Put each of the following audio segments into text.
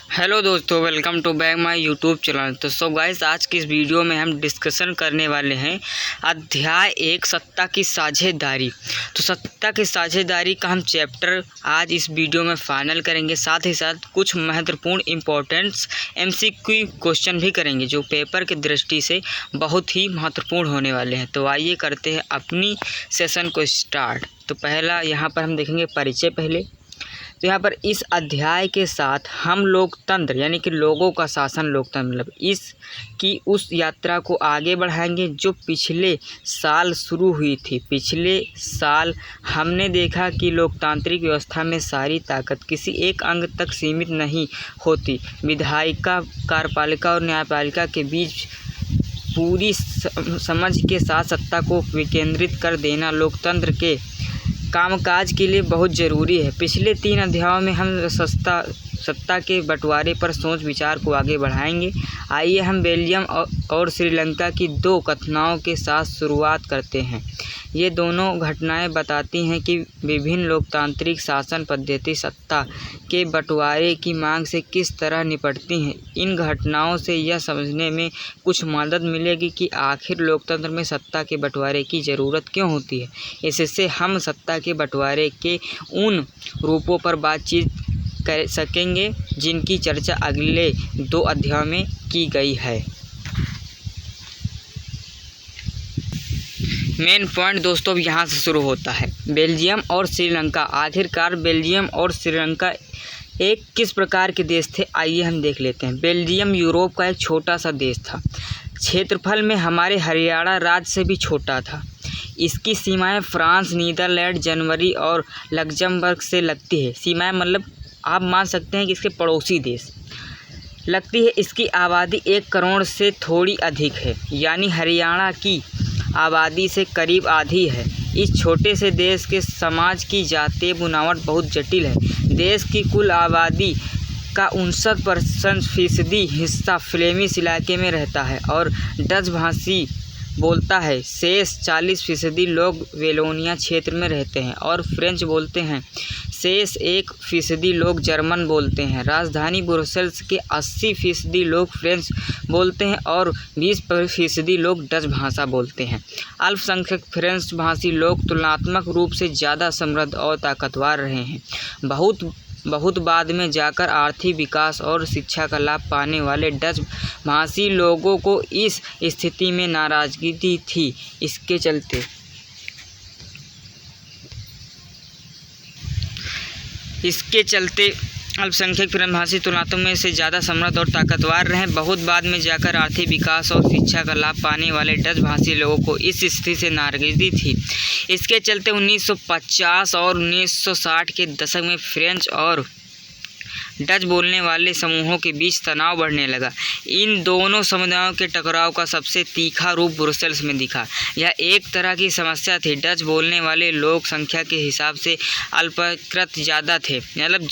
Hello दोस्तों, welcome to back my YouTube channel. तो so guys, आज की इस वीडियो में हम डिस्कशन करने वाले हैं अध्याय 1 सत्ता की साझेदारी। तो सत्ता की साझेदारी का हम चैप्टर आज इस वीडियो में फाइनल करेंगे। साथ ही साथ कुछ महत्वपूर्ण इम्पोर्टेंट्स MCQ क्वेश्चन भी करेंगे जो पेपर की दृष्टि से बहुत ही महत्वपूर्ण होने वाले हैं। तो आइए करते हैं अपनी सेशन को स्टार्ट। तो पहला यहाँ पर हम देखेंगे परिचय पहले। तो यहाँ पर इस अध्याय के साथ हम लोकतंत्र यानी कि लोगों का शासन लोकतंत्र मतलब इसकी उस यात्रा को आगे बढ़ाएंगे जो पिछले साल शुरू हुई थी। पिछले साल हमने देखा कि लोकतांत्रिक व्यवस्था में सारी ताकत किसी एक अंग तक सीमित नहीं होती। विधायिका, कार्यपालिका और न्यायपालिका के बीच पूरी समझ के साथ सत्ता को विकेंद्रित कर देना लोकतंत्र के कामकाज के लिए बहुत ज़रूरी है। पिछले 3 अध्यायों में हम सत्ता के बंटवारे पर सोच विचार को आगे बढ़ाएंगे। आइए हम बेल्जियम और श्रीलंका की 2 घटनाओं के साथ शुरुआत करते हैं। ये दोनों घटनाएं बताती हैं कि विभिन्न लोकतांत्रिक शासन पद्धति सत्ता के बंटवारे की मांग से किस तरह निपटती हैं। इन घटनाओं से यह समझने में कुछ मदद मिलेगी कि आखिर लोकतंत्र में सत्ता के बंटवारे की ज़रूरत क्यों होती है। इससे हम सत्ता के बंटवारे के उन रूपों पर बातचीत कर सकेंगे जिनकी चर्चा अगले 2 अध्यायों में की गई है। मेन पॉइंट दोस्तों अब यहाँ से शुरू होता है। बेल्जियम और श्रीलंका। आखिरकार बेल्जियम और श्रीलंका एक किस प्रकार के देश थे, आइए हम देख लेते हैं। बेल्जियम यूरोप का एक छोटा सा देश था। क्षेत्रफल में हमारे हरियाणा राज्य से भी छोटा था। इसकी सीमाएं फ्रांस, नीदरलैंड, जनवरी और लग्जमबर्ग से लगती है। सीमाएं मतलब आप मान सकते हैं कि इसके पड़ोसी देश लगती है। इसकी आबादी 1 करोड़ से थोड़ी अधिक है, यानी हरियाणा की आबादी से करीब आधी है। इस छोटे से देश के समाज की जातीय बुनावट बहुत जटिल है। देश की कुल आबादी का 59% हिस्सा फ्लेमिश इलाके में रहता है और डच भाषी बोलता है। शेष 40% लोग वेलोनिया क्षेत्र में रहते हैं और फ्रेंच बोलते हैं। शेष 1% लोग जर्मन बोलते हैं। राजधानी ब्रुसेल्स के 80% लोग फ्रेंच बोलते हैं और 20% लोग डच भाषा बोलते हैं। अल्पसंख्यक फ्रेंच भाषी लोग तुलनात्मक रूप से ज़्यादा समृद्ध और ताकतवर रहे हैं। बहुत बाद में जाकर आर्थिक विकास और शिक्षा का लाभ पाने वाले डच भाषी लोगों को इस स्थिति में नाराज़गी थी। इसके चलते अल्पसंख्यक फ्रेंच भाषी तुलनात्मक में से ज़्यादा समृद्ध और ताकतवर रहे। बहुत बाद में जाकर आर्थिक विकास और शिक्षा का लाभ पाने वाले डच भाषी लोगों को इस स्थिति से नाराज़गी थी। इसके चलते 1950 और 1960 के दशक में फ्रेंच और डच बोलने वाले समूहों के बीच तनाव बढ़ने लगा। इन दोनों समुदायों के टकराव का सबसे तीखा रूप ब्रुसेल्स में दिखा। यह एक तरह की समस्या थी। डच बोलने वाले लोग संख्या के हिसाब से अल्पकृत ज़्यादा थे, मतलब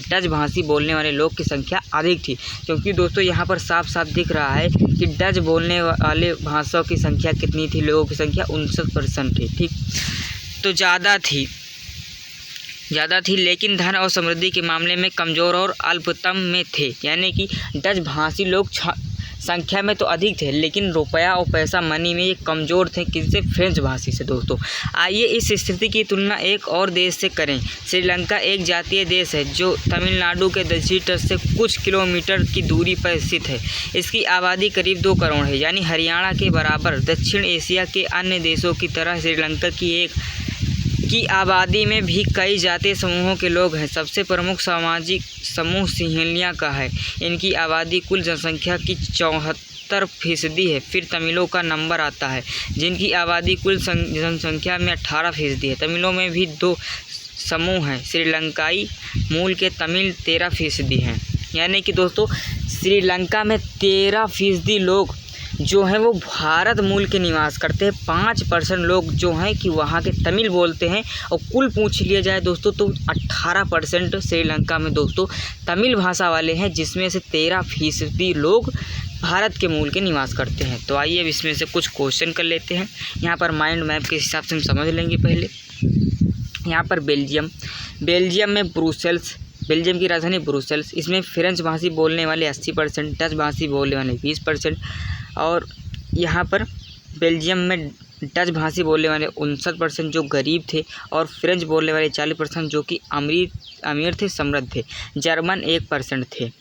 डच भाषी बोलने वाले लोग की संख्या अधिक थी। क्योंकि दोस्तों यहाँ पर साफ साफ दिख रहा है कि डच बोलने वाले भाषाओं की संख्या कितनी थी, लोगों की संख्या 59% थी। ठीक, तो ज़्यादा थी, लेकिन धन और समृद्धि के मामले में कमज़ोर और अल्पतम में थे। यानी कि डच भाषी लोग संख्या में तो अधिक थे, लेकिन रुपया और पैसा मनी में ये कमज़ोर थे। किससे? फ्रेंच भाषी से। दोस्तों आइए इस स्थिति की तुलना एक और देश से करें। श्रीलंका एक जातीय देश है जो तमिलनाडु के दक्षिणी तट से कुछ किलोमीटर की दूरी पर स्थित है। इसकी आबादी करीब 2 करोड़ है, यानी हरियाणा के बराबर। दक्षिण एशिया के अन्य देशों की तरह श्रीलंका की आबादी में भी कई जातीय समूहों के लोग हैं। सबसे प्रमुख सामाजिक समूह सिंहलियों का है। इनकी आबादी कुल जनसंख्या की 74% है। फिर तमिलों का नंबर आता है जिनकी आबादी कुल जनसंख्या में 18% है। तमिलों में भी 2 समूह हैं। श्रीलंकाई मूल के तमिल 13% हैं। यानी कि दोस्तों श्रीलंका में 13% लोग जो हैं वो भारत मूल के निवास करते हैं। 5% लोग जो हैं कि वहाँ के तमिल बोलते हैं। और कुल पूछ लिया जाए दोस्तों तो 18% श्रीलंका में दोस्तों तमिल भाषा वाले हैं, जिसमें से 13% लोग भारत के मूल के निवास करते हैं। तो आइए अब इसमें से कुछ क्वेश्चन कर लेते हैं। यहाँ पर माइंड मैप के हिसाब से हम समझ लेंगे। पहले यहाँ पर बेल्जियम में ब्रुसेल्स बेल्जियम की राजधानी ब्रुसेल्स। इसमें फ्रेंच भाषी बोलने वाले 80%, डच भाषी बोलने वाले 20%, और यहाँ पर बेल्जियम में डच भाषी बोलने वाले 59% जो गरीब थे, और फ्रेंच बोलने वाले 40% जो कि अमीर थे, समृद्ध थे। जर्मन 1% थे।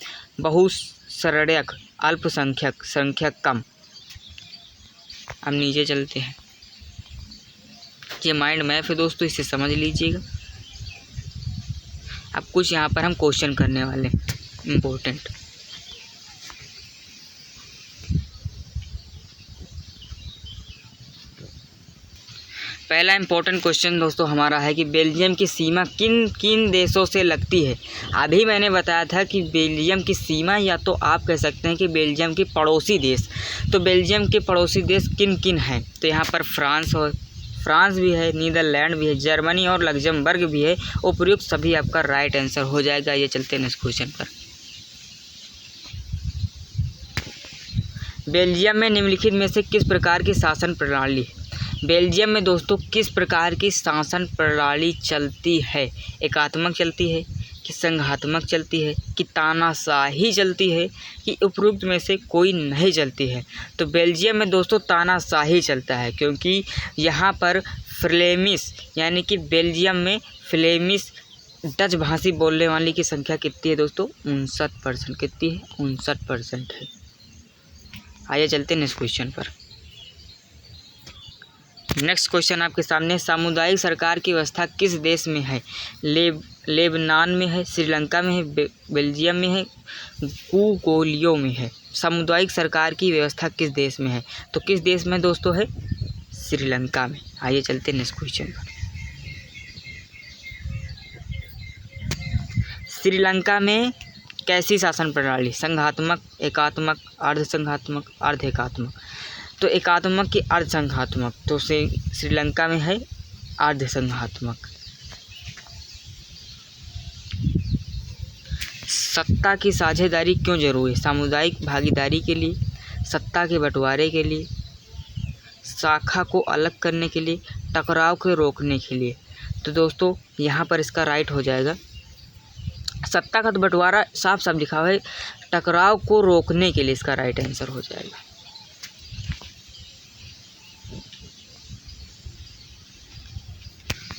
बहुसंख्यक अल्पसंख्यक, संख्यक कम। अब नीचे चलते हैं। ये माइंड मैप है दोस्तों, इसे समझ लीजिएगा। अब कुछ यहाँ पर हम क्वेश्चन करने वाले इम्पोर्टेंट। पहला इम्पोर्टेंट क्वेश्चन दोस्तों हमारा है कि बेल्जियम की सीमा किन किन देशों से लगती है। अभी मैंने बताया था कि बेल्जियम की सीमा, या तो आप कह सकते हैं कि बेल्जियम के पड़ोसी देश। तो बेल्जियम के पड़ोसी देश किन किन हैं, तो यहाँ पर फ्रांस भी है, नीदरलैंड भी है, जर्मनी और लग्जमबर्ग भी है। उपयुक्त सभी आपका राइट आंसर हो जाएगा। ये चलते हैं नेक्स्ट क्वेश्चन पर। बेल्जियम में निम्नलिखित में से किस प्रकार की शासन प्रणाली है। बेल्जियम में दोस्तों किस प्रकार की शासन प्रणाली चलती है। एकात्मक चलती है, कि संघात्मक चलती है, कि तानाशाही चलती है, कि उपयुक्त में से कोई नहीं चलती है। तो बेल्जियम में दोस्तों तानाशाही चलता है, क्योंकि यहाँ पर फ्लेमिश, यानी कि बेल्जियम में फ्लेमिश डच भाषी बोलने वाली की संख्या कितनी है दोस्तों, 59%। कितनी है, 59% है। आइए चलते हैं नेक्स्ट क्वेश्चन पर। नेक्स्ट क्वेश्चन आपके सामने, सामुदायिक सरकार की व्यवस्था किस देश में है। लेबनान में है, श्रीलंका में है, बेल्जियम में है, कुकोलियो में है। सामुदायिक सरकार की व्यवस्था किस देश में है, तो किस देश में दोस्तों है, श्रीलंका में। आइए चलते हैं नेक्स्ट क्वेश्चन पर। श्रीलंका में कैसी शासन प्रणाली, संघात्मक, एकात्मक, अर्धसंघात्मक, अर्ध एकात्मक। तो एकात्मक की अर्धसंघात्मक, तो श्रीलंका में है अर्धसंघात्मक। सत्ता की साझेदारी क्यों जरूरी है। सामुदायिक भागीदारी के लिए, सत्ता के बंटवारे के लिए, शाखा को अलग करने के लिए, टकराव को रोकने के लिए। तो दोस्तों यहाँ पर इसका राइट हो जाएगा, सत्ता का तो बंटवारा साफ साफ लिखा हुआ है, टकराव को रोकने के लिए इसका राइट आंसर हो जाएगा।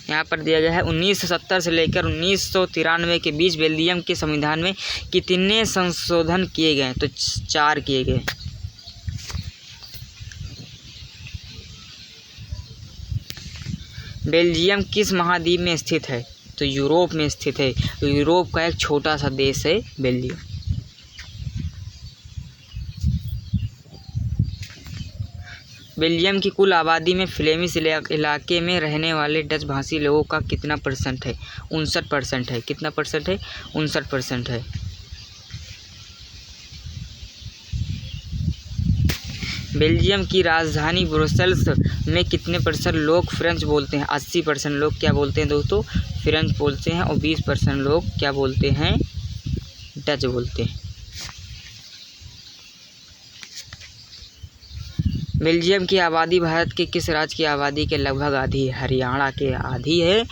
यहाँ पर दिया गया है 1970 से लेकर 1993 के बीच बेल्जियम के संविधान में कितने संशोधन किए गए, तो 4 किए गए। बेल्जियम किस महाद्वीप में स्थित है, तो यूरोप में स्थित है। यूरोप का एक छोटा सा देश है बेल्जियम। बेल्जियम की कुल आबादी में फ्लेमिश इलाके में रहने वाले डच भाषी लोगों का कितना % है, 59% है। कितना % है, 59% है। बेल्जियम की राजधानी ब्रुसेल्स में कितने % लोग फ्रेंच बोलते हैं। 80% लोग क्या बोलते हैं दोस्तों, फ्रेंच बोलते हैं, और 20% लोग क्या बोलते हैं, डच बोलते हैं। बेल्जियम की आबादी भारत के किस राज्य की आबादी के लगभग आधी है, हरियाणा के आधी है।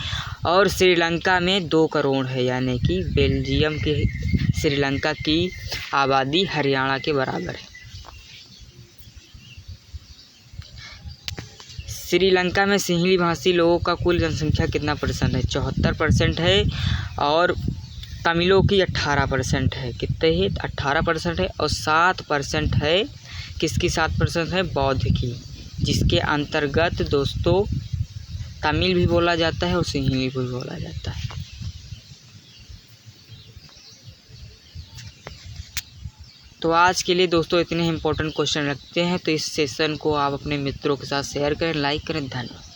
और श्रीलंका में 2 करोड़ है, यानी कि बेल्जियम के श्रीलंका की आबादी हरियाणा के बराबर है। श्रीलंका में सिंहली भाषी लोगों का कुल जनसंख्या कितना % है, 74% है। और तमिलों की 18% है। कितने है, 18% है। और 7% है, किसकी 7% है, बौद्ध की, जिसके अंतर्गत दोस्तों तमिल भी बोला जाता है और सिंहली भी बोला जाता है। तो आज के लिए दोस्तों इतने इंपॉर्टेंट क्वेश्चन रखते हैं। तो इस सेशन को आप अपने मित्रों के साथ शेयर करें, लाइक करें। धन्यवाद।